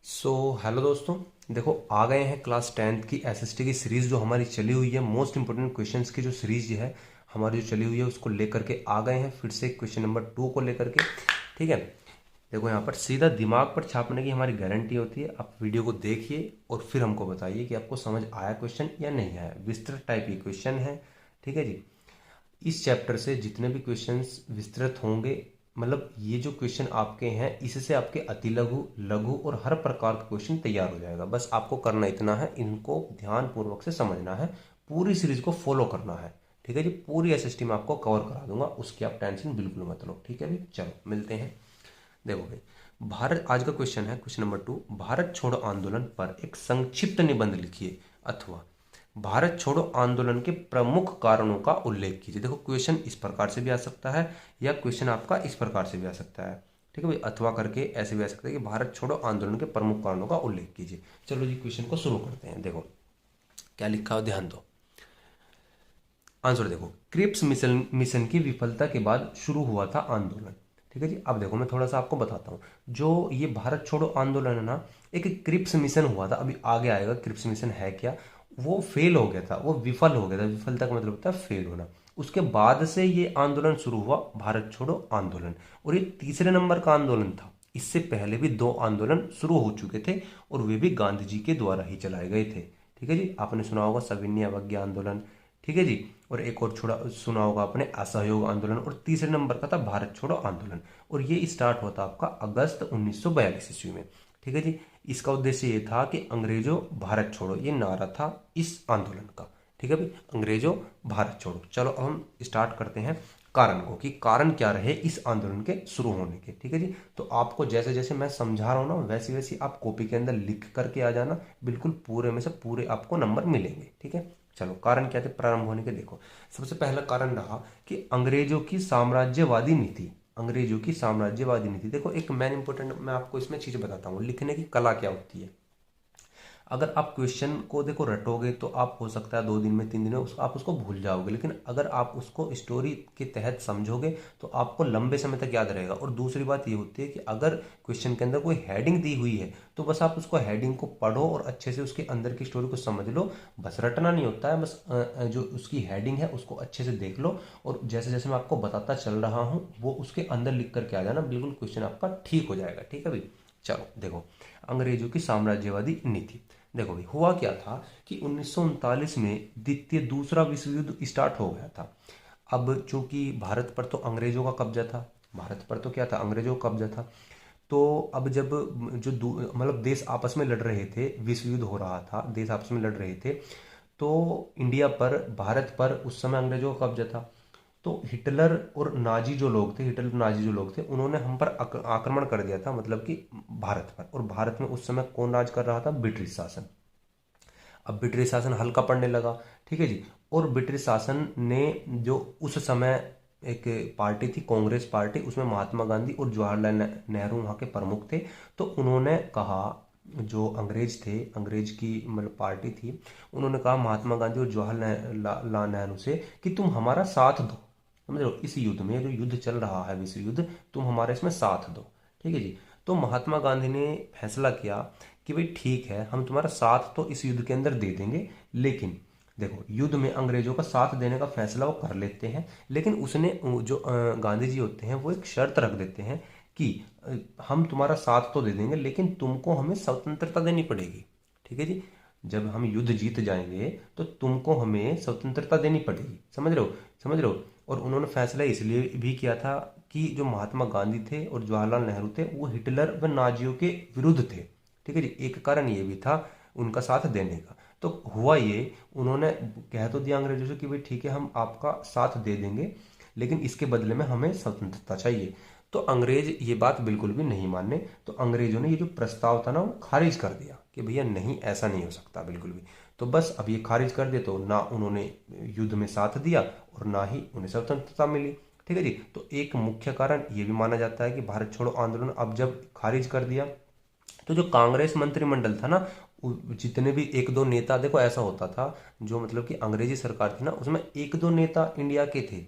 Hello दोस्तों। देखो, आ गए हैं क्लास 10th की एसएसटी की सीरीज़ जो हमारी चली हुई है। मोस्ट इंपोर्टेंट क्वेश्चंस की जो सीरीज़ है हमारी जो चली हुई है उसको लेकर के आ गए हैं फिर से क्वेश्चन नंबर 2 को लेकर के। ठीक है। देखो, यहाँ पर सीधा दिमाग पर छापने की हमारी गारंटी होती है। आप वीडियो को देखिए और फिर हमको बताइए कि आपको समझ आया क्वेश्चन या नहीं आया। विस्तृत टाइप की क्वेश्चन है। ठीक है जी। इस चैप्टर से जितने भी क्वेश्चंस विस्तृत होंगे, मतलब ये जो क्वेश्चन आपके हैं इससे आपके अति लघु, लघु और हर प्रकार का क्वेश्चन तैयार हो जाएगा। बस आपको करना इतना है, इनको ध्यान पूर्वक से समझना है, पूरी सीरीज को फॉलो करना है। ठीक है जी। पूरी एसएसटी में आपको कवर करा दूंगा, उसकी आप टेंशन बिल्कुल मत लो। ठीक है भाई, चलो मिलते हैं। देखो भाई, भारत आज का क्वेश्चन है क्वेश्चन नंबर 2। भारत छोड़ो आंदोलन पर एक संक्षिप्त निबंध लिखिए अथवा भारत छोड़ो आंदोलन के प्रमुख कारणों का उल्लेख कीजिए। देखो, क्वेश्चन इस प्रकार से भी आ सकता है या क्वेश्चन आपका इस प्रकार से भी आ सकता है। ठीक है भाई, अथवा करके ऐसे भी आ सकता है कि भारत छोड़ो आंदोलन के प्रमुख कारणों का उल्लेख कीजिए। चलो जी, क्वेश्चन को शुरू करते हैं। देखो क्या लिखा हो, ध्यान दो। आंसर देखो, क्रिप्स मिशन मिशन की विफलता के बाद शुरू हुआ था आंदोलन। ठीक है जी। अब देखो, मैं थोड़ा सा आपको बताता हूँ। जो ये भारत छोड़ो आंदोलन है ना, एक क्रिप्स मिशन हुआ था। अभी आगे आएगा क्रिप्स मिशन है क्या। वो फेल हो गया था, वो विफल हो गया था। विफलता का मतलब होता है फेल होना। उसके बाद से ये आंदोलन शुरू हुआ, भारत छोड़ो आंदोलन। और ये तीसरे नंबर का आंदोलन था। इससे पहले भी दो आंदोलन शुरू हो चुके थे और वे भी गांधी जी के द्वारा ही चलाए गए थे। ठीक है जी। आपने सुना होगा सविनय अवज्ञा आंदोलन। ठीक है जी। और एक और छोड़ा सुना होगा आपने असहयोग आंदोलन। और तीसरे नंबर का था भारत छोड़ो आंदोलन। और ये स्टार्ट हुआ था आपका अगस्त 1942 ईस्वी में। ठीक है जी। इसका उद्देश्य ये था कि अंग्रेजों भारत छोड़ो, ये नारा था इस आंदोलन का। ठीक है भाई, अंग्रेजों भारत छोड़ो। चलो अब हम स्टार्ट करते हैं कारण को, कि कारण क्या रहे इस आंदोलन के शुरू होने के। ठीक है जी। तो आपको जैसे जैसे मैं समझा रहा हूँ ना, वैसे वैसे आप कॉपी के अंदर लिख करके आ जाना। बिल्कुल पूरे में से पूरे आपको नंबर मिलेंगे। ठीक है। चलो, कारण क्या थे प्रारंभ होने के। देखो, सबसे पहला कारण रहा कि अंग्रेजों की साम्राज्यवादी नीति। अंग्रेजों की साम्राज्यवादी नीति। देखो, एक मेन इंपोर्टेंट मैं आपको इसमें चीज बताता हूँ, लिखने की कला क्या होती है। अगर आप क्वेश्चन को देखो रटोगे तो आप हो सकता है 2 दिन में 3 दिन में आप उसको भूल जाओगे। लेकिन अगर आप उसको स्टोरी के तहत समझोगे तो आपको लंबे समय तक याद रहेगा। और दूसरी बात ये होती है कि अगर क्वेश्चन के अंदर कोई हेडिंग दी हुई है तो बस आप उसको हेडिंग को पढ़ो और अच्छे से उसके अंदर की स्टोरी को समझ लो। बस रटना नहीं होता है, बस जो उसकी हेडिंग है उसको अच्छे से देख लो। और जैसे जैसे मैं आपको बताता चल रहा हूँ वो उसके अंदर लिख करके आ जाना, बिल्कुल क्वेश्चन आपका ठीक हो जाएगा। ठीक है भाई। चलो देखो, अंग्रेजों की साम्राज्यवादी नीति। देखो भाई, हुआ क्या था कि 1939 में दूसरा विश्व युद्ध स्टार्ट हो गया था। अब चूंकि भारत पर तो अंग्रेजों का कब्जा था, भारत पर तो क्या था, अंग्रेजों का कब्जा था। तो अब जब मतलब देश आपस में लड़ रहे थे, विश्व युद्ध हो रहा था, देश आपस में लड़ रहे थे, तो इंडिया पर, भारत पर उस समय अंग्रेजों का कब्जा था। तो हिटलर और नाजी जो लोग थे, हिटलर नाजी जो लोग थे, उन्होंने हम पर आक्रमण कर दिया था, मतलब कि भारत पर। और भारत में उस समय कौन राज कर रहा था, ब्रिटिश शासन। अब ब्रिटिश शासन हल्का पड़ने लगा। ठीक है जी। और ब्रिटिश शासन ने जो उस समय एक पार्टी थी कांग्रेस पार्टी, उसमें महात्मा गांधी और जवाहरलाल नेहरू वहाँ के प्रमुख थे। तो उन्होंने कहा, जो अंग्रेज थे, अंग्रेज की मतलब पार्टी थी, उन्होंने कहा महात्मा गांधी और जवाहरलाल नेहरू से कि तुम हमारा साथ दो, समझ लो, इस युद्ध में जो युद्ध चल रहा है विश्व युद्ध, तुम हमारे इसमें साथ दो। ठीक है जी। तो महात्मा गांधी ने फैसला किया कि भाई ठीक है, हम तुम्हारा साथ तो इस युद्ध के अंदर दे देंगे, लेकिन देखो, युद्ध में अंग्रेजों का साथ देने का फैसला वो कर लेते हैं। लेकिन उसने जो गांधी जी होते हैं वो एक शर्त रख देते हैं कि हम तुम्हारा साथ तो दे देंगे लेकिन तुमको हमें स्वतंत्रता देनी पड़ेगी। ठीक है जी। जब हम युद्ध जीत जाएंगे तो तुमको हमें स्वतंत्रता देनी पड़ेगी। समझ रहे हो, समझ रहे हो। और उन्होंने फैसला इसलिए भी किया था कि जो महात्मा गांधी थे और जवाहरलाल नेहरू थे वो हिटलर व नाजियों के विरुद्ध थे। ठीक है जी। एक कारण ये भी था उनका साथ देने का। तो हुआ ये, उन्होंने कह तो दिया अंग्रेजों से कि भाई ठीक है, हम आपका साथ दे देंगे लेकिन इसके बदले में हमें स्वतंत्रता चाहिए। तो अंग्रेज ये बात बिल्कुल भी नहीं माने। तो अंग्रेजों ने ये जो प्रस्ताव था ना वो खारिज कर दिया कि भैया नहीं, ऐसा नहीं हो सकता बिल्कुल भी। तो बस अब ये खारिज कर दिया, तो ना उन्होंने युद्ध में साथ दिया और ना ही उन्हें स्वतंत्रता मिली। ठीक है जी। तो एक मुख्य कारण ये भी माना जाता है कि भारत छोड़ो आंदोलन अब जब खारिज कर दिया, तो जो कांग्रेस मंत्रिमंडल था ना, जितने भी एक दो नेता, देखो ऐसा होता था, जो मतलब कि अंग्रेजी सरकार थी ना, उसमें एक दो नेता इंडिया के थे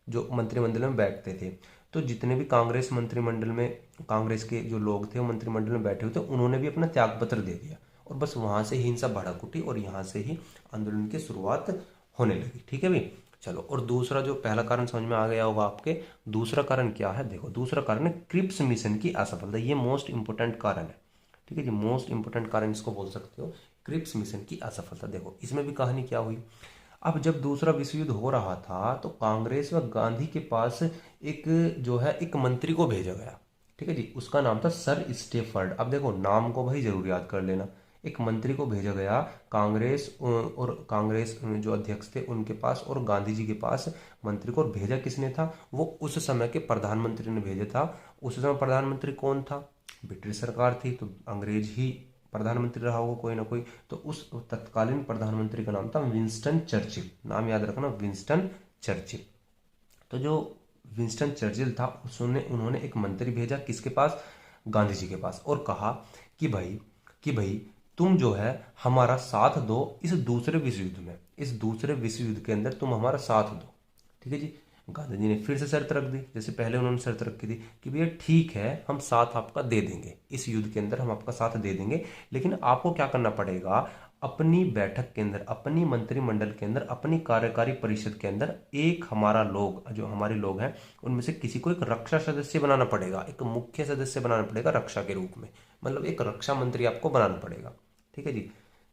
जो मंत्रिमंडल में बैठते थे। तो जितने भी कांग्रेस मंत्रिमंडल में, कांग्रेस के जो लोग थे वो मंत्रिमंडल में बैठे हुए थे, उन्होंने भी अपना त्यागपत्र दे दिया और बस वहां से ही हिंसा भड़क उठी और यहाँ से ही आंदोलन की शुरुआत होने लगी। ठीक है भाई, चलो। और दूसरा जो पहला कारण समझ में आ गया होगा आपके, दूसरा कारण क्या है? देखो, दूसरा कारण है क्रिप्स मिशन की असफलता। ये मोस्ट इंपोर्टेंट कारण है। ठीक है जी, मोस्ट इंपोर्टेंट कारण इसको बोल सकते हो, क्रिप्स मिशन की असफलता। देखो इसमें भी कहानी क्या हुई। अब जब दूसरा विश्व युद्ध हो रहा था तो कांग्रेस व गांधी के पास एक जो है एक मंत्री को भेजा गया। ठीक है जी, उसका नाम था सर स्टेफर्ड। अब देखो नाम को भाई जरूर याद कर लेना। एक मंत्री को भेजा गया कांग्रेस और कांग्रेस जो अध्यक्ष थे उनके पास और गांधी जी के पास मंत्री को। और भेजा किसने था? वो उस समय के प्रधानमंत्री ने भेजा था। उस समय प्रधानमंत्री कौन था? ब्रिटिश सरकार थी, तो अंग्रेज ही प्रधानमंत्री रहा होगा कोई ना कोई। तो उस तत्कालीन प्रधानमंत्री का नाम था विंस्टन चर्चिल। नाम याद रखना, विंस्टन चर्चिल। तो जो विंस्टन चर्चिल था उन्होंने एक मंत्री भेजा किसके पास? गांधी जी के पास, और कहा कि भाई तुम जो है हमारा साथ दो इस दूसरे विश्व युद्ध में, इस दूसरे विश्व युद्ध के अंदर तुम हमारा साथ दो। ठीक है जी। गांधी जी ने फिर से शर्त रख दी, जैसे पहले उन्होंने शर्त रखी थी कि भैया ठीक है हम साथ आपका दे देंगे, इस युद्ध के अंदर हम आपका साथ दे देंगे, लेकिन आपको क्या करना पड़ेगा? अपनी बैठक के अंदर, अपनी मंत्रिमंडल के अंदर, अपनी कार्यकारी परिषद के अंदर एक हमारा लोग, जो हमारे लोग हैं उनमें से किसी को एक रक्षा सदस्य बनाना पड़ेगा, एक मुख्य सदस्य बनाना पड़ेगा रक्षा के रूप में, मतलब एक रक्षा मंत्री आपको बनाना पड़ेगा। ठीक है जी।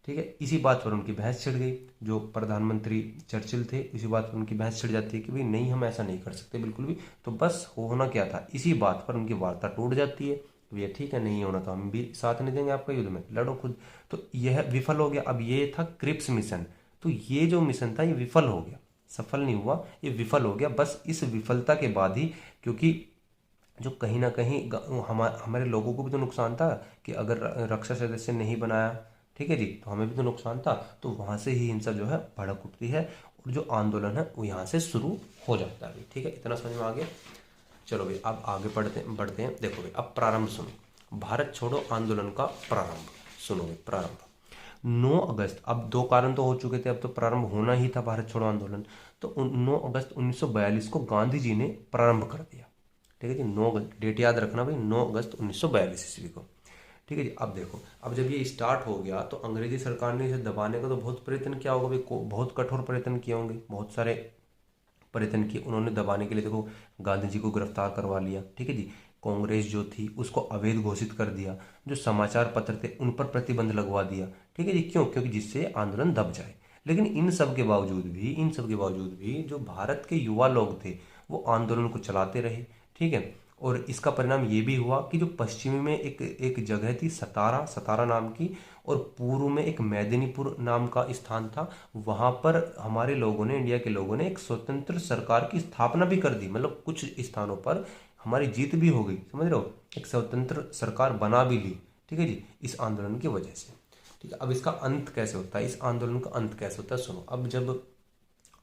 ठीक है, इसी बात पर उनकी बहस छिड़ गई। जो प्रधानमंत्री चर्चिल थे, इसी बात पर उनकी बहस छिड़ जाती है कि भाई नहीं, हम ऐसा नहीं कर सकते बिल्कुल भी। तो बस होना क्या था, इसी बात पर उनकी वार्ता टूट जाती है। भैया ठीक है, नहीं होना तो हम भी साथ नहीं देंगे आपका, युद्ध में लड़ो खुद। तो यह विफल हो गया। अब ये था क्रिप्स मिशन। तो ये जो मिशन था ये विफल हो गया, सफल नहीं हुआ, ये विफल हो गया। बस इस विफलता के बाद ही, क्योंकि जो कहीं ना कहीं हमारे लोगों को भी तो नुकसान था कि अगर रक्षा सदस्य नहीं बनाया, ठीक है जी, तो हमें भी तो नुकसान था। तो वहां से ही हिंसा जो है भड़क उठती है और जो आंदोलन है वो यहाँ से शुरू हो जाता है। ठीक है, इतना समझ में आ गया। चलो भाई अब आगे बढ़ते हैं। देखो भाई अब प्रारंभ सुनो, भारत छोड़ो आंदोलन का प्रारंभ सुनो भाई। प्रारंभ 9 अगस्त, अब दो कारण तो हो चुके थे, अब तो प्रारंभ होना ही था भारत छोड़ो आंदोलन। तो 9 अगस्त 1942 को गांधी जी ने प्रारंभ कर दिया। ठीक है जी, 9 अगस्त डेट याद रखना भाई, 9 अगस्त 1942 ईस्वी को। ठीक है जी। अब देखो, अब जब ये स्टार्ट हो गया तो अंग्रेजी सरकार ने इसे दबाने का तो बहुत प्रयत्न किया होगा भाई, बहुत कठोर प्रयत्न किए होंगे, बहुत सारे प्रयत्न किए उन्होंने दबाने के लिए। देखो गांधी जी को गिरफ्तार करवा लिया, ठीक है जी, कांग्रेस जो थी उसको अवैध घोषित कर दिया, जो समाचार पत्र थे उन पर प्रतिबंध लगवा दिया। ठीक है जी, क्यों? क्योंकि जिससे आंदोलन दब जाए। लेकिन इन सब के बावजूद भी जो भारत के युवा लोग थे वो आंदोलन को चलाते रहे। ठीक है, और इसका परिणाम ये भी हुआ कि जो पश्चिमी में एक जगह थी सतारा नाम की, और पूर्व में एक मेदिनीपुर नाम का स्थान था, वहां पर हमारे लोगों ने, इंडिया के लोगों ने एक स्वतंत्र सरकार की स्थापना भी कर दी। मतलब कुछ स्थानों पर हमारी जीत भी हो गई, समझ रहे हो, एक स्वतंत्र सरकार बना भी ली। ठीक है जी, इस आंदोलन की वजह से। ठीक है, अब इसका अंत कैसे होता है, इस आंदोलन का अंत कैसे होता है सुनो। अब जब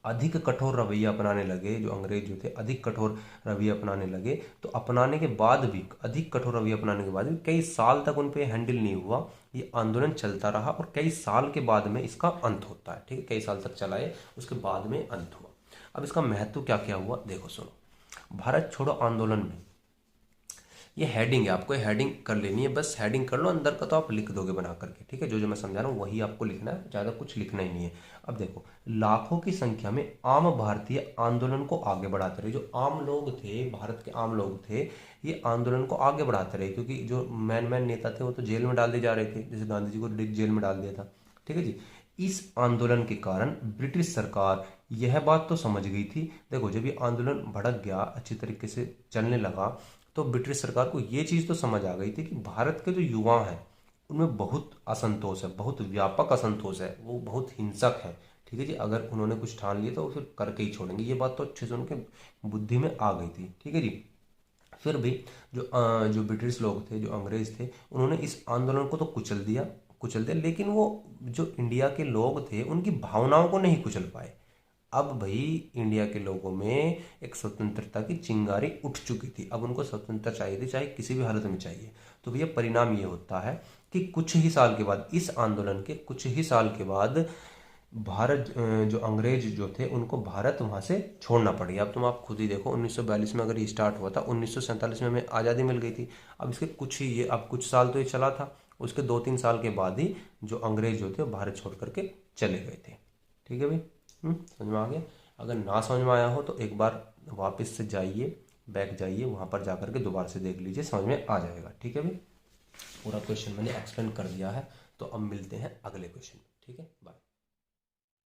अधिक कठोर रवैया अपनाने लगे, जो अंग्रेज जो थे अधिक कठोर रवैया अपनाने लगे, तो अपनाने के बाद भी, अधिक कठोर रवैया अपनाने के बाद भी कई साल तक उन पे हैंडल नहीं हुआ, ये आंदोलन चलता रहा और कई साल के बाद में इसका अंत होता है। ठीक है, कई साल तक चला है, उसके बाद में अंत हुआ। अब इसका महत्व क्या क्या हुआ देखो सुनो। भारत छोड़ो आंदोलन में, ये हेडिंग है, आपको हेडिंग कर लेनी है, बस हेडिंग कर लो, अंदर का तो आप लिख दोगे बना करके। ठीक है, जो जो मैं समझा रहा हूँ वही आपको लिखना है, ज़्यादा कुछ लिखना ही नहीं है। अब देखो, लाखों की संख्या में आम भारतीय आंदोलन को आगे बढ़ाते रहे। जो आम लोग थे, भारत के आम लोग थे, ये आंदोलन को आगे बढ़ाते रहे, क्योंकि जो मैन नेता थे वो तो जेल में डाल दिए जा रहे थे, जैसे गांधी जी को जेल में डाल दिया था। ठीक है जी, इस आंदोलन के कारण ब्रिटिश सरकार यह बात तो समझ गई थी। देखो जब ये आंदोलन भड़क गया, अच्छी तरीके से चलने लगा, तो ब्रिटिश सरकार को ये चीज तो समझ आ गई थी कि भारत के जो युवा हैं उनमें बहुत असंतोष है, बहुत व्यापक असंतोष है, वो बहुत हिंसक है। ठीक है जी, अगर उन्होंने कुछ ठान लिया तो वो फिर करके ही छोड़ेंगे, ये बात तो अच्छे से उनके बुद्धि में आ गई थी। ठीक है जी, फिर भी जो ब्रिटिश लोग थे, जो अंग्रेज थे, उन्होंने इस आंदोलन को तो कुचल दिया, लेकिन वो जो इंडिया के लोग थे उनकी भावनाओं को नहीं कुचल पाए। अब भाई इंडिया के लोगों में एक स्वतंत्रता की चिंगारी उठ चुकी थी, अब उनको स्वतंत्रता चाहिए थी, चाहे किसी भी हालत में चाहिए। तो भैया परिणाम ये होता है कि कुछ ही साल के बाद, इस आंदोलन के कुछ ही साल के बाद भारत जो अंग्रेज जो थे उनको भारत वहाँ से छोड़ना पड़ी। अब तुम आप खुद ही देखो 1942 में अगर ये स्टार्ट हुआ था, 1947 में हमें आज़ादी मिल गई थी। अब इसके कुछ ही ये अब कुछ साल तो ये चला था, उसके 2-3 साल के बाद ही जो अंग्रेज जो थे वो भारत छोड़ करके चले गए थे। ठीक है भाई, समझ में आ गया। अगर ना समझ में आया हो तो एक बार वापस से जाइए, बैक जाइए, वहाँ पर जा करके दोबारा से देख लीजिए, समझ में आ जाएगा। ठीक है भाई, पूरा क्वेश्चन मैंने एक्सप्लेन कर दिया है। तो अब मिलते हैं अगले क्वेश्चन में। ठीक है, बाय।